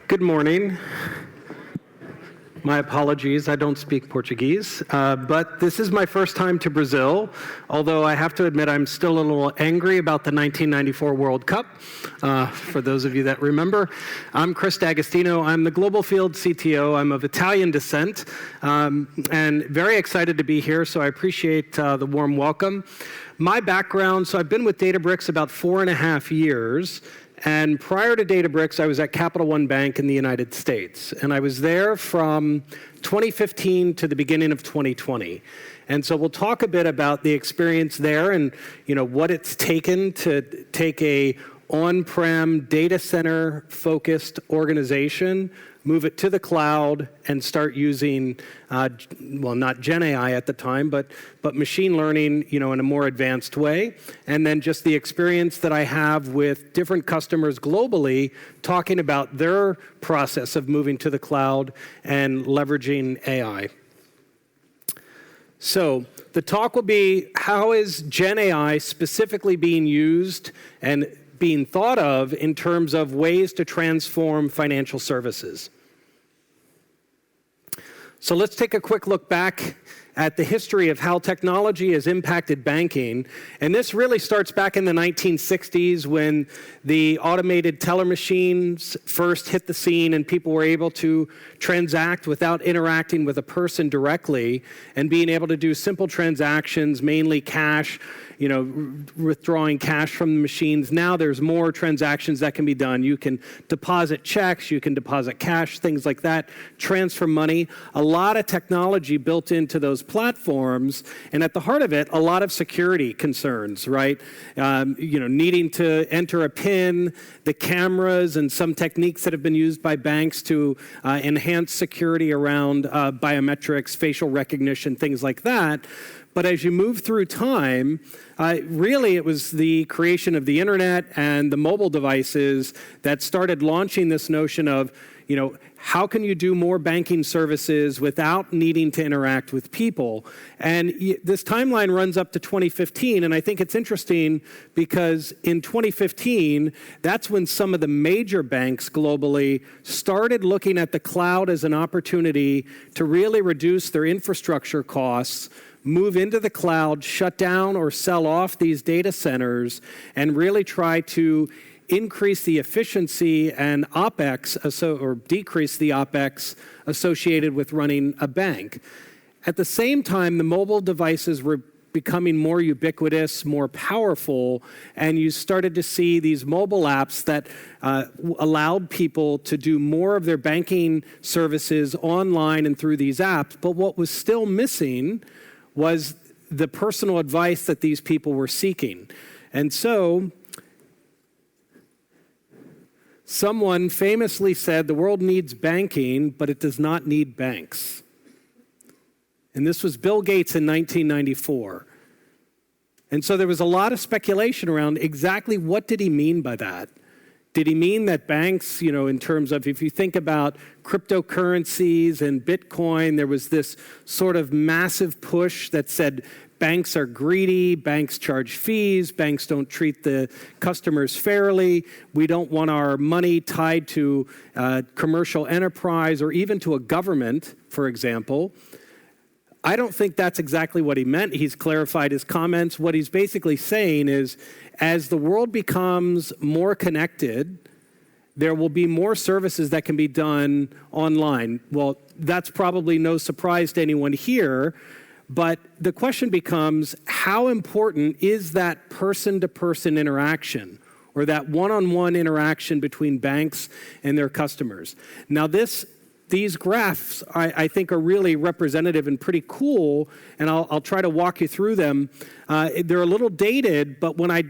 Good morning. My apologies, I don't speak Portuguese, but this is my first time to Brazil, although I have to admit I'm still a little angry about the 1994 World Cup, for those of you that remember. I'm Chris D'Agostino, I'm the Global Field CTO, I'm of Italian descent, and very excited to be here, so I appreciate the warm welcome. My background, so I've been with Databricks about 4.5 years, and prior to Databricks, I was at Capital One Bank in the United States. And I was there from 2015 to the beginning of 2020. And so we'll talk a bit about the experience there and what it's taken to take a on-prem data center focused organization, move it to the cloud, and start using, not GenAI at the time, but machine learning, in a more advanced way. And then just the experience that I have with different customers globally talking about their process of moving to the cloud and leveraging AI. So the talk will be, how is GenAI specifically being used and being thought of in terms of ways to transform financial services? So let's take a quick look back at the history of how technology has impacted banking. And this really starts back in the 1960s when the automated teller machines first hit the scene and people were able to transact without interacting with a person directly and being able to do simple transactions, mainly cash, withdrawing cash from the machines. Now there's more transactions that can be done. You can deposit checks, you can deposit cash, things like that, transfer money. A lot of technology built into those platforms, and at the heart of it, a lot of security concerns, right? Needing to enter a PIN, the cameras, and some techniques that have been used by banks to enhance security around biometrics, facial recognition, things like that. But as you move through time, really it was the creation of the internet and the mobile devices that started launching this notion of, how can you do more banking services without needing to interact with people? And this timeline runs up to 2015, and I think it's interesting because in 2015, that's when some of the major banks globally started looking at the cloud as an opportunity to really reduce their infrastructure costs, move into the cloud, shut down or sell off these data centers, and really try to increase the efficiency and OpEx, or decrease the OpEx associated with running a bank. At the same time, the mobile devices were becoming more ubiquitous, more powerful, and you started to see these mobile apps that allowed people to do more of their banking services online and through these apps. But what was still missing was the personal advice that these people were seeking. And so someone famously said, the world needs banking, but it does not need banks. And this was Bill Gates in 1994. And so there was a lot of speculation around exactly what did he mean by that. Did he mean that banks, in terms of, if you think about cryptocurrencies and Bitcoin, there was this sort of massive push that said banks are greedy, banks charge fees, banks don't treat the customers fairly, we don't want our money tied to commercial enterprise or even to a government, for example. I don't think that's exactly what he meant. He's clarified his comments. What he's basically saying is, as the world becomes more connected, there will be more services that can be done online. Well, that's probably no surprise to anyone here, but the question becomes, how important is that person-to-person interaction, or that one-on-one interaction between banks and their customers? Now, these graphs, I think, are really representative and pretty cool, and I'll try to walk you through them. They're a little dated, but when I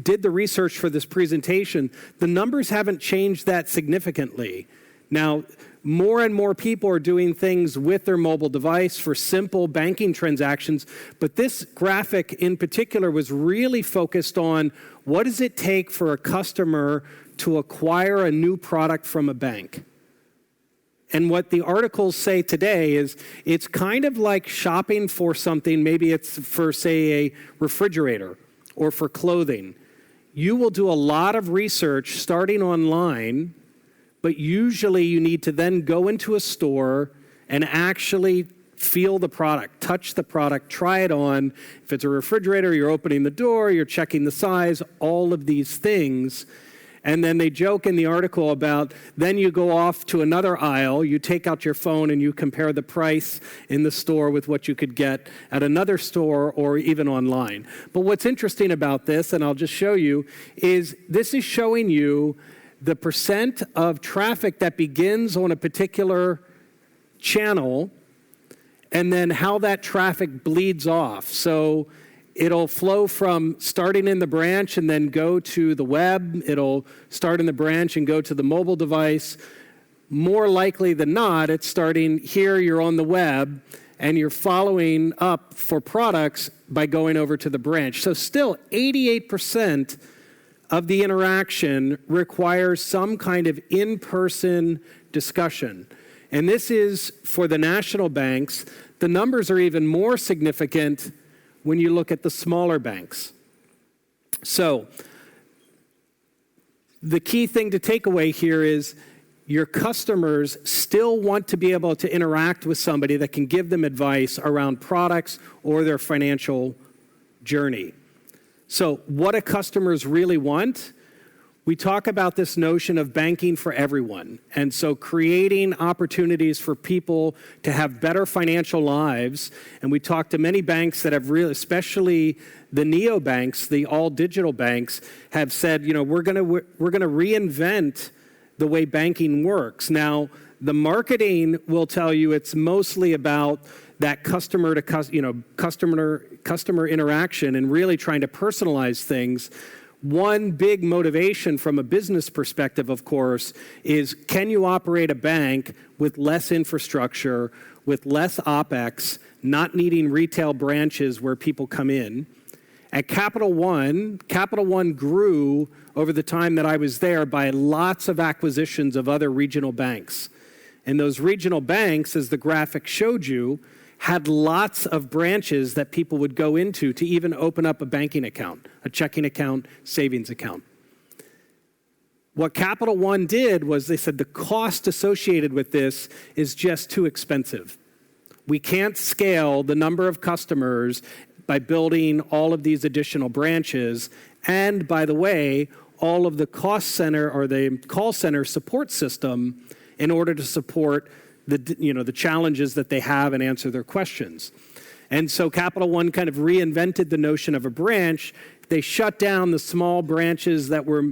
did the research for this presentation, the numbers haven't changed that significantly. Now, more and more people are doing things with their mobile device for simple banking transactions, but this graphic in particular was really focused on what does it take for a customer to acquire a new product from a bank. And what the articles say today is it's kind of like shopping for something. Maybe it's for, say, a refrigerator or for clothing. you will do a lot of research starting online, but usually you need to then go into a store and actually feel the product, touch the product, try it on. If it's a refrigerator, you're opening the door, you're checking the size, all of these things. And then they joke in the article about, then you go off to another aisle, you take out your phone and you compare the price in the store with what you could get at another store or even online. But what's interesting about this, and I'll just show you, is this is showing you the percent of traffic that begins on a particular channel and then how that traffic bleeds off. So it'll flow from starting in the branch and then go to the web. It'll start in the branch and go to the mobile device. More likely than not, it's starting here, you're on the web, and you're following up for products by going over to the branch. So still, 88% of the interaction requires some kind of in-person discussion. And this is for the national banks. The numbers are even more significant when you look at the smaller banks. So the key thing to take away here is your customers still want to be able to interact with somebody that can give them advice around products or their financial journey. So what do customers really want? We talk about this notion of banking for everyone. And so creating opportunities for people to have better financial lives. And we talk to many banks that have really, especially the neobanks, the all-digital banks, have said, you know, we're going to reinvent the way banking works. Now, the marketing will tell you it's mostly about that customer interaction and really trying to personalize things. One big motivation from a business perspective, of course, is can you operate a bank with less infrastructure, with less OpEx, not needing retail branches where people come in? At Capital One grew over the time that I was there by lots of acquisitions of other regional banks. And those regional banks, as the graphic showed you, had lots of branches that people would go into to even open up a banking account, a checking account, savings account. What Capital One did was they said the cost associated with this is just too expensive. We can't scale the number of customers by building all of these additional branches. And by the way, all of the cost center or the call center support system in order to support the challenges that they have and answer their questions. And so Capital One kind of reinvented the notion of a branch. They shut down the small branches that were,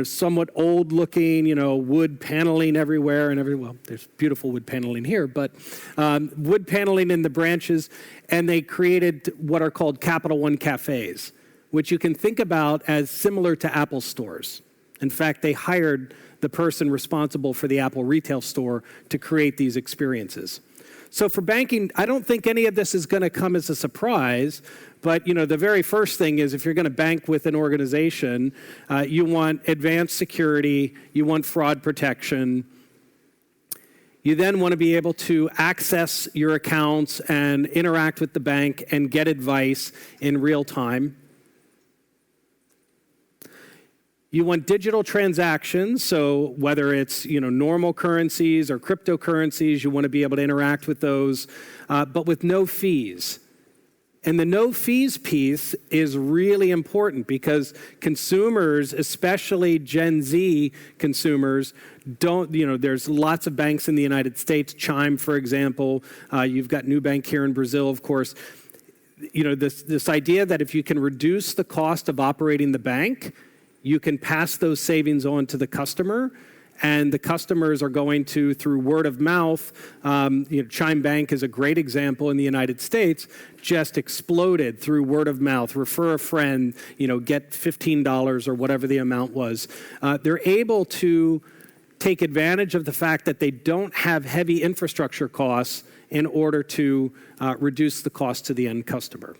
somewhat old looking, wood paneling everywhere well, there's beautiful wood paneling here, but wood paneling in the branches, and they created what are called Capital One cafes, which you can think about as similar to Apple stores. In fact, they hired the person responsible for the Apple retail store to create these experiences. So for banking, I don't think any of this is going to come as a surprise, but the very first thing is if you're going to bank with an organization, you want advanced security, you want fraud protection. You then want to be able to access your accounts and interact with the bank and get advice in real time. You want digital transactions, so whether it's normal currencies or cryptocurrencies, you want to be able to interact with those, but with no fees. And the no fees piece is really important because consumers, especially Gen Z consumers, there's lots of banks in the United States, Chime, for example. You've got Nubank here in Brazil, of course. This idea that if you can reduce the cost of operating the bank, you can pass those savings on to the customer, and the customers are going to, through word of mouth, Chime Bank is a great example in the United States, just exploded through word of mouth, refer a friend, get $15 or whatever the amount was. They're able to take advantage of the fact that they don't have heavy infrastructure costs in order to reduce the cost to the end customer.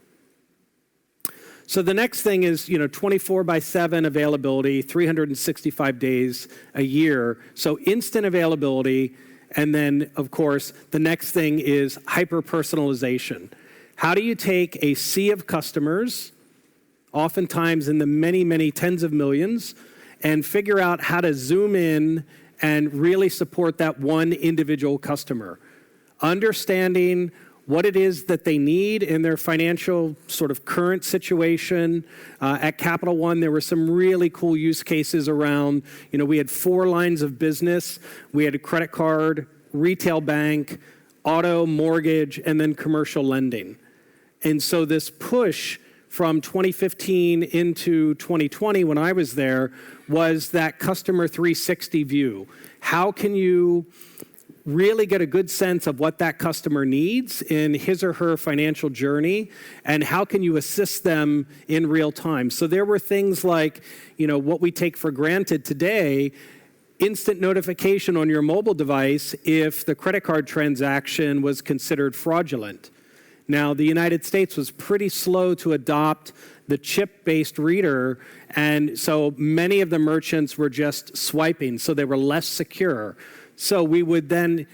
So the next thing is, 24/7 availability, 365 days a year. So instant availability. And then, of course, the next thing is hyper-personalization. How do you take a sea of customers, oftentimes in the many, many tens of millions, and figure out how to zoom in and really support that one individual customer. Understanding what it is that they need in their financial sort of current situation. At Capital One, there were some really cool use cases around, we had 4 lines of business. We had a credit card, retail bank, auto, mortgage, and then commercial lending. And so this push from 2015 into 2020, when I was there, was that customer 360 view. How can you really get a good sense of what that customer needs in his or her financial journey, and how can you assist them in real time? So there were things like, what we take for granted today, instant notification on your mobile device if the credit card transaction was considered fraudulent. Now, the United States was pretty slow to adopt the chip-based reader, and so many of the merchants were just swiping, so they were less secure. So we would then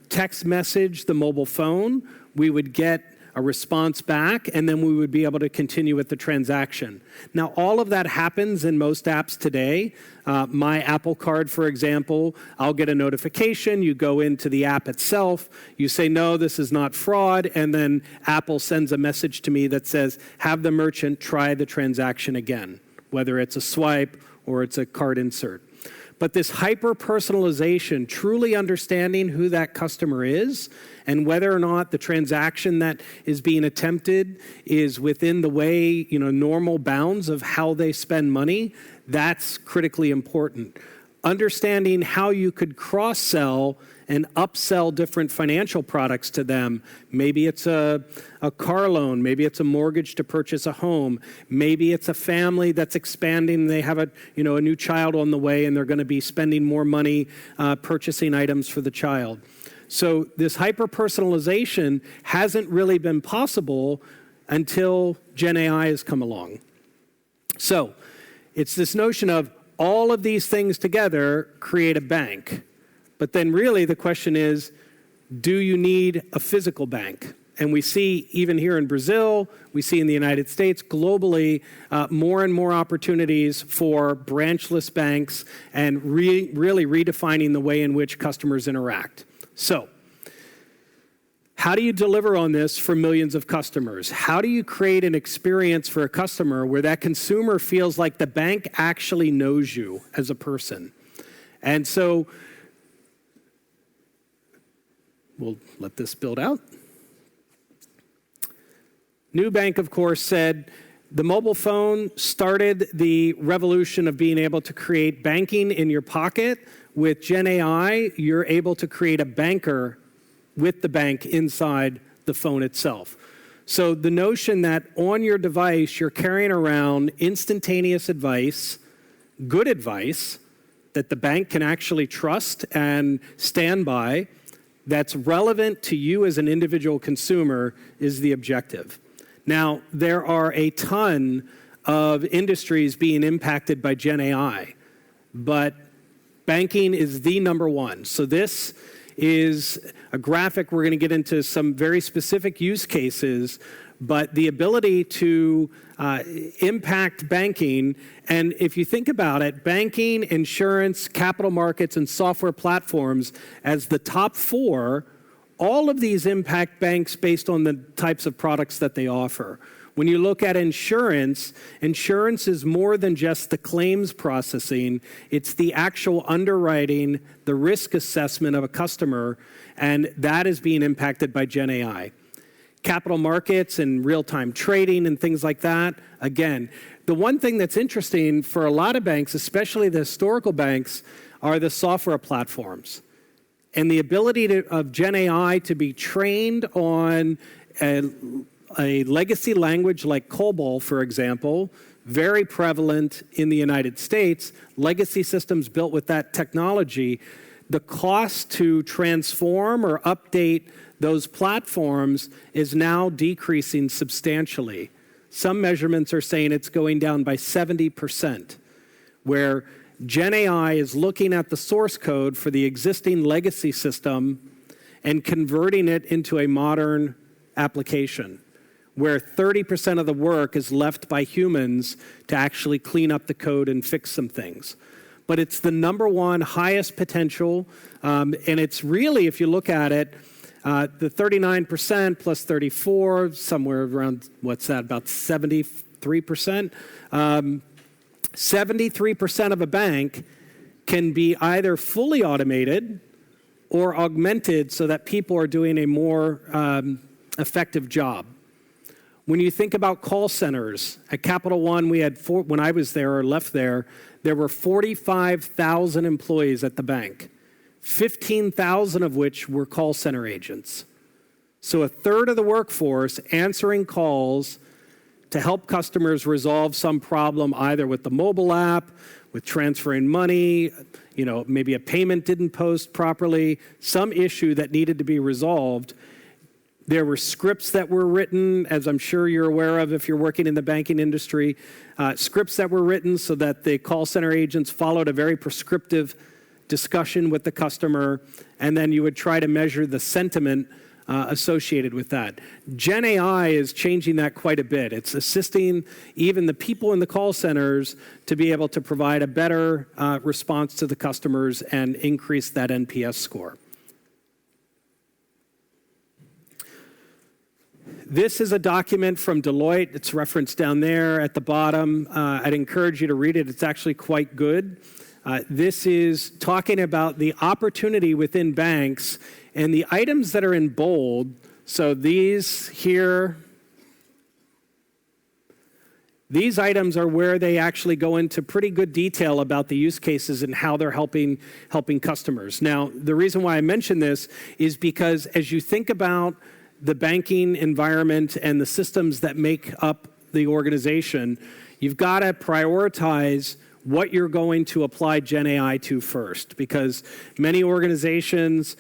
text message the mobile phone, we would get a response back, and then we would be able to continue with the transaction. Now, all of that happens in most apps today. My Apple Card, for example, I'll get a notification, you go into the app itself, you say, no, this is not fraud, and then Apple sends a message to me that says, have the merchant try the transaction again, whether it's a swipe or it's a card insert. But this hyper-personalization, truly understanding who that customer is and whether or not the transaction that is being attempted is within the way, normal bounds of how they spend money, that's critically important. Understanding how you could cross-sell and upsell different financial products to them. Maybe it's a car loan. Maybe it's a mortgage to purchase a home. Maybe it's a family that's expanding. They have a new child on the way, and they're going to be spending more money purchasing items for the child. So this hyper-personalization hasn't really been possible until GenAI has come along. So it's this notion of all of these things together create a bank. But then really the question is, do you need a physical bank? And we see even here in Brazil, we see in the United States, globally, more and more opportunities for branchless banks and really redefining the way in which customers interact. So how do you deliver on this for millions of customers? How do you create an experience for a customer where that consumer feels like the bank actually knows you as a person? And so we'll let this build out. Nubank, of course, said the mobile phone started the revolution of being able to create banking in your pocket. With GenAI, you're able to create a banker with the bank inside the phone itself. So the notion that on your device, you're carrying around instantaneous advice, good advice, that the bank can actually trust and stand by, that's relevant to you as an individual consumer is the objective. Now, there are a ton of industries being impacted by GenAI, but banking is the number one. So this is a graphic. We're going to get into some very specific use cases, but the ability to impact banking, and if you think about it, banking, insurance, capital markets, and software platforms as the top 4, all of these impact banks based on the types of products that they offer. When you look at insurance, insurance is more than just the claims processing. It's the actual underwriting, the risk assessment of a customer, and that is being impacted by GenAI. Capital markets and real-time trading and things like that. Again, the one thing that's interesting for a lot of banks, especially the historical banks, are the software platforms. And the ability of GenAI to be trained on a legacy language like COBOL, for example, very prevalent in the United States, legacy systems built with that technology, the cost to transform or update those platforms is now decreasing substantially. Some measurements are saying it's going down by 70%, where GenAI is looking at the source code for the existing legacy system and converting it into a modern application. where 30% of the work is left by humans to actually clean up the code and fix some things. But it's the number one highest potential, and it's really, if you look at it, the 39% plus 34, somewhere around, what's that, about 73%? 73% of a bank can be either fully automated or augmented so that people are doing a more effective job. When you think about call centers, at Capital One, we had when I was there or left there were 45,000 employees at the bank, 15,000 of which were call center agents. So a third of the workforce answering calls to help customers resolve some problem, either with the mobile app, with transferring money, maybe a payment didn't post properly, some issue that needed to be resolved. There were scripts that were written, as I'm sure you're aware of if you're working in the banking industry, scripts that were written so that the call center agents followed a very prescriptive discussion with the customer, and then you would try to measure the sentiment associated with that. GenAI is changing that quite a bit. It's assisting even the people in the call centers to be able to provide a better response to the customers and increase that NPS score. This is a document from Deloitte. It's referenced down there at the bottom. I'd encourage you to read it. It's actually quite good. This is talking about the opportunity within banks and the items that are in bold. So these here, these items are where they actually go into pretty good detail about the use cases and how they're helping customers. Now, the reason why I mention this is because as you think about the banking environment and the systems that make up the organization, you've got to prioritize what you're going to apply GenAI to first, because many organizations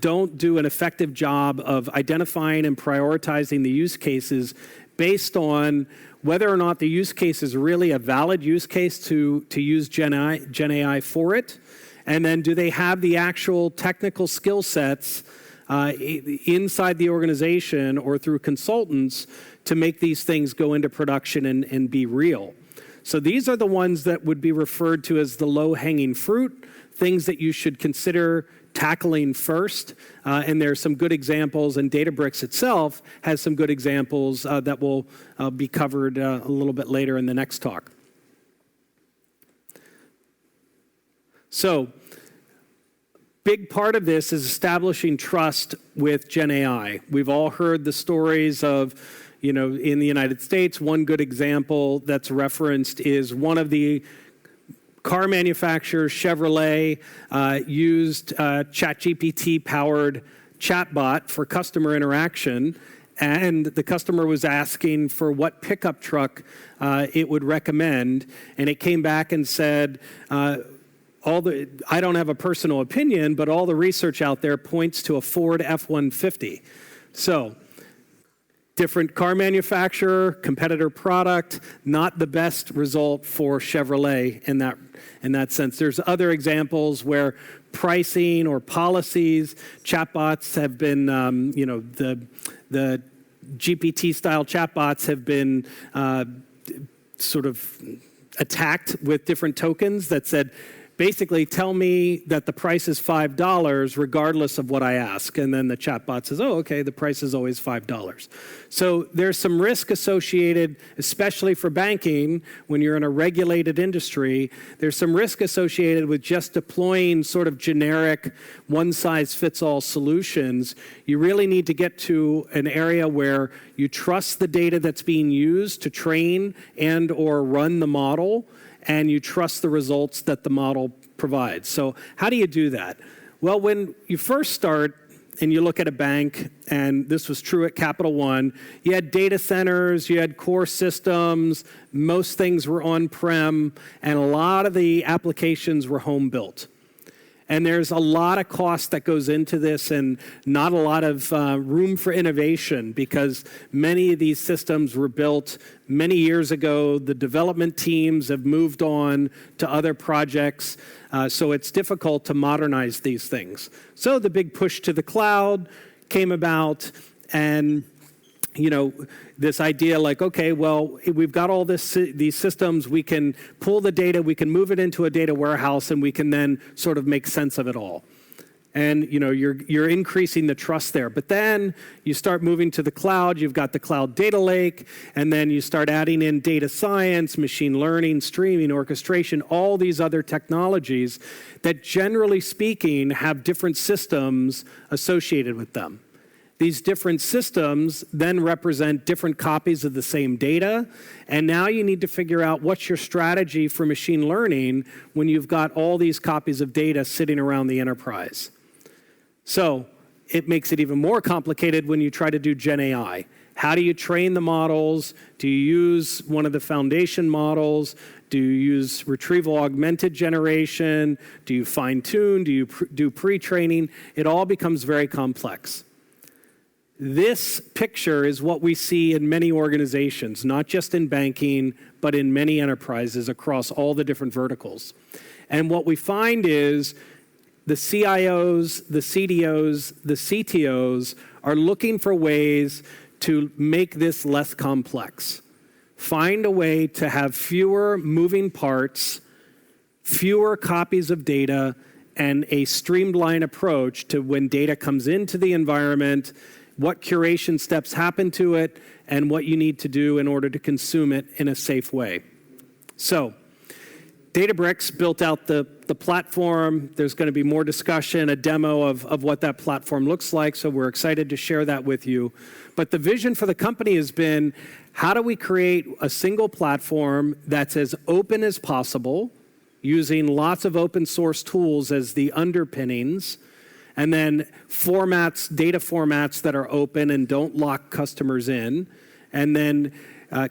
don't do an effective job of identifying and prioritizing the use cases based on whether or not the use case is really a valid use case to use GenAI for it, and then do they have the actual technical skill sets inside the organization or through consultants to make these things go into production and be real. So these are the ones that would be referred to as the low-hanging fruit, things that you should consider tackling first. And there's some good examples, and Databricks itself has some good examples that will be covered a little bit later in the next talk. So, big part of this is establishing trust with GenAI. We've all heard the stories of, in the United States, one good example that's referenced is one of the car manufacturers, Chevrolet, used ChatGPT-powered chatbot for customer interaction, and the customer was asking for what pickup truck it would recommend, and it came back and said, I don't have a personal opinion, but all the research out there points to a Ford F-150. So, different car manufacturer, competitor product, not the best result for Chevrolet in that sense. There's other examples where pricing or policies, chatbots have been, the GPT-style chatbots have been sort of attacked with different tokens that said, basically, tell me that the price is $5 regardless of what I ask. And then the chatbot says, oh, okay, the price is always $5. So there's some risk associated, especially for banking, when you're in a regulated industry. There's some risk associated with just deploying sort of generic one-size-fits-all solutions. You really need to get to an area where you trust the data that's being used to train and or run the model, and you trust the results that the model provides. So how do you do that? Well, when you first start and you look at a bank, and this was true at Capital One, you had data centers, you had core systems, most things were on-prem, and a lot of the applications were home-built. And there's a lot of cost that goes into this and not a lot of room for innovation because many of these systems were built many years ago. The development teams have moved on to other projects, so it's difficult to modernize these things. So the big push to the cloud came about, and this idea like, okay, well, we've got all these systems, we can pull the data, we can move it into a data warehouse, and we can then sort of make sense of it all. And you're increasing the trust there. But then you start moving to the cloud. You've got the cloud data lake, and then you start adding in data science, machine learning, streaming, orchestration, all these other technologies that, generally speaking, have different systems associated with them. These different systems then represent different copies of the same data, and now you need to figure out what's your strategy for machine learning when you've got all these copies of data sitting around the enterprise. So it makes it even more complicated when you try to do GenAI. How do you train the models? Do you use one of the foundation models? Do you use retrieval augmented generation? Do you fine-tune? Do you do pre-training? It all becomes very complex. This picture is what we see in many organizations, not just in banking, but in many enterprises across all the different verticals. And what we find is the CIOs, the CDOs, the CTOs are looking for ways to make this less complex. Find a way to have fewer moving parts, fewer copies of data, and a streamlined approach to when data comes into the environment, what curation steps happen to it, and what you need to do in order to consume it in a safe way. So, Databricks built out the platform. There's going to be more discussion, a demo of what that platform looks like, so we're excited to share that with you. But the vision for the company has been, how do we create a single platform that's as open as possible, using lots of open source tools as the underpinnings, and then data formats that are open and don't lock customers in, and then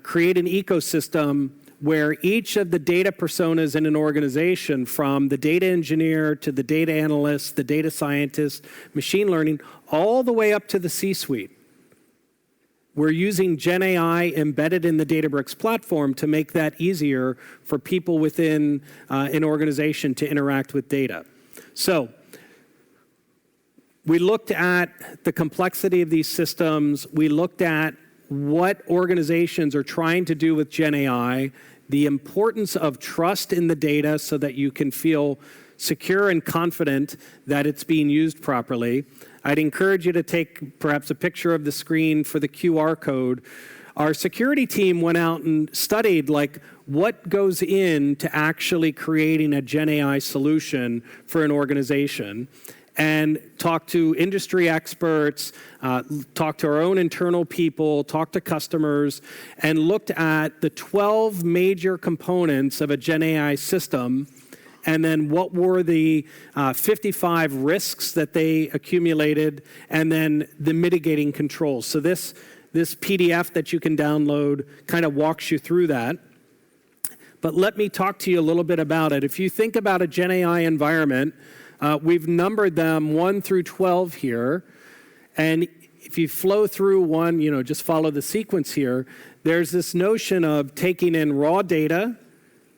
create an ecosystem where each of the data personas in an organization, from the data engineer to the data analyst, the data scientist, machine learning, all the way up to the C-suite. We're using GenAI embedded in the Databricks platform to make that easier for people within an organization to interact with data. So, we looked at the complexity of these systems. We looked at what organizations are trying to do with GenAI, the importance of trust in the data so that you can feel secure and confident that it's being used properly. I'd encourage you to take perhaps a picture of the screen for the QR code. Our security team went out and studied what goes into actually creating a GenAI solution for an organization, and talk to industry experts, talk to our own internal people, talk to customers, and looked at the 12 major components of a GenAI system, and then what were the 55 risks that they accumulated, and then the mitigating controls. So this PDF that you can download kind of walks you through that. But let me talk to you a little bit about it. If you think about a GenAI environment, we've numbered them 1 through 12 here. And if you flow through one, just follow the sequence here, there's this notion of taking in raw data,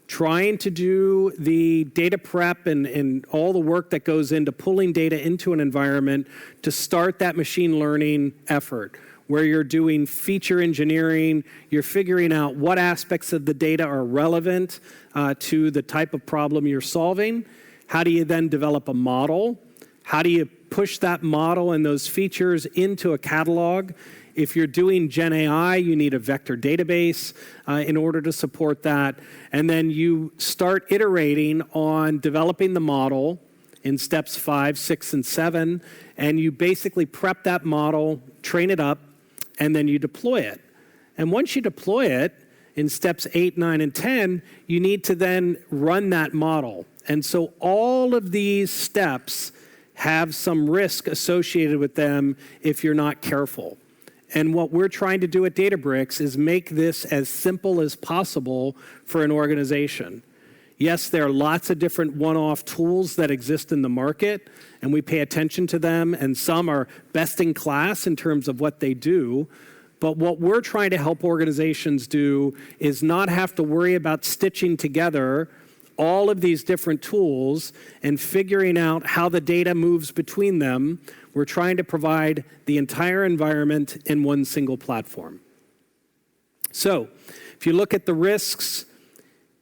trying to do the data prep and all the work that goes into pulling data into an environment to start that machine learning effort, where you're doing feature engineering, you're figuring out what aspects of the data are relevant to the type of problem you're solving. How do you then develop a model? How do you push that model and those features into a catalog? If you're doing GenAI, you need a vector database in order to support that. And then you start iterating on developing the model in steps 5, 6, and 7. And you basically prep that model, train it up, and then you deploy it. And once you deploy it, in steps 8, 9, and 10, you need to then run that model. And so all of these steps have some risk associated with them if you're not careful. And what we're trying to do at Databricks is make this as simple as possible for an organization. Yes, there are lots of different one-off tools that exist in the market, and we pay attention to them, and some are best in class in terms of what they do. But what we're trying to help organizations do is not have to worry about stitching together all of these different tools and figuring out how the data moves between them. We're trying to provide the entire environment in one single platform. So if you look at the risks,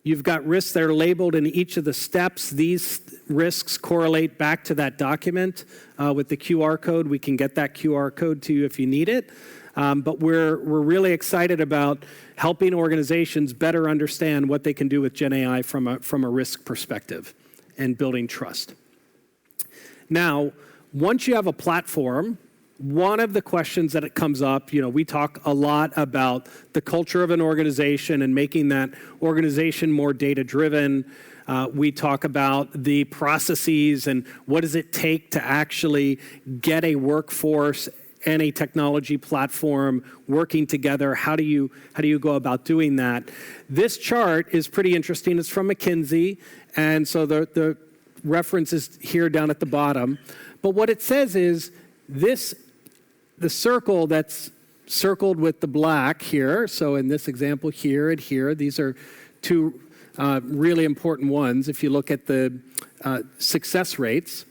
you've got risks that are labeled in each of the steps. These risks correlate back to that document with the QR code. We can get that QR code to you if you need it. But we're really excited about helping organizations better understand what they can do with GenAI from a risk perspective and building trust. Now, once you have a platform, one of the questions that it comes up, we talk a lot about the culture of an organization and making that organization more data-driven. We talk about the processes and what does it take to actually get a workforce and a technology platform working together. How do you go about doing that? This chart is pretty interesting. It's from McKinsey, and so the reference is here down at the bottom. But what it says is the circle that's circled with the black here, so in this example here and here, these are two really important ones if you look at the success rates.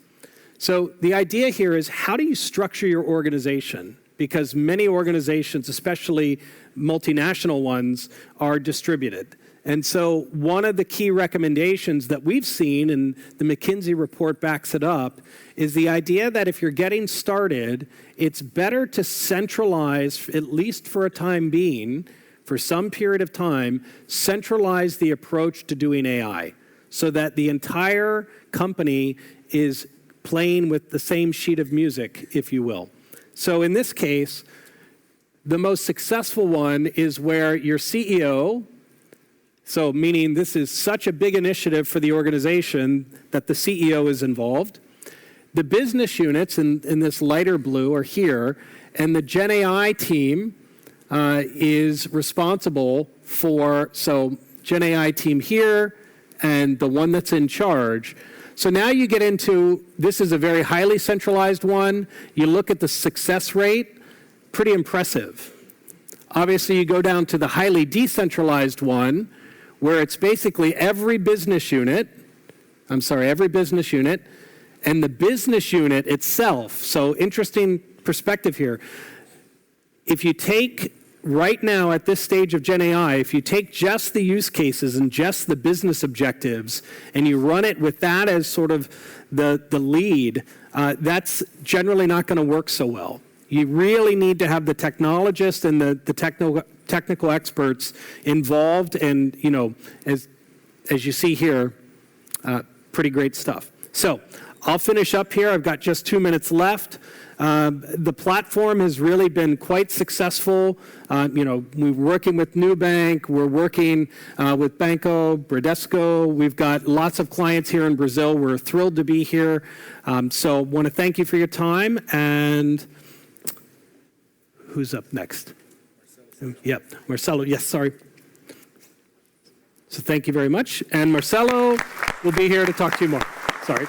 So the idea here is, how do you structure your organization? Because many organizations, especially multinational ones, are distributed. And so one of the key recommendations that we've seen, and the McKinsey report backs it up, is the idea that if you're getting started, it's better to centralize, at least for a time being, for some period of time, centralize the approach to doing AI so that the entire company is playing with the same sheet of music, if you will. So in this case, the most successful one is where your CEO, so meaning this is such a big initiative for the organization that the CEO is involved. The business units in this lighter blue are here, and the GenAI team is responsible for, so GenAI team here, and the one that's in charge. So now you get into, this is a very highly centralized one. You look at the success rate, pretty impressive. Obviously, you go down to the highly decentralized one, where it's basically every business unit, and the business unit itself. So interesting perspective here. If you take, right now at this stage of GenAI, if you take just the use cases and just the business objectives and you run it with that as sort of the lead, that's generally not going to work so well. You really need to have the technologists and the technical experts involved, and as you see here, pretty great stuff. So I'll finish up here. I've got just 2 minutes left. The platform has really been quite successful. We're working with Nubank. We're working with Banco Bradesco. We've got lots of clients here in Brazil. We're thrilled to be here. So want to thank you for your time. And who's up next? Yep, Marcelo. Yes, sorry. So thank you very much. And Marcelo will be here to talk to you more. Sorry.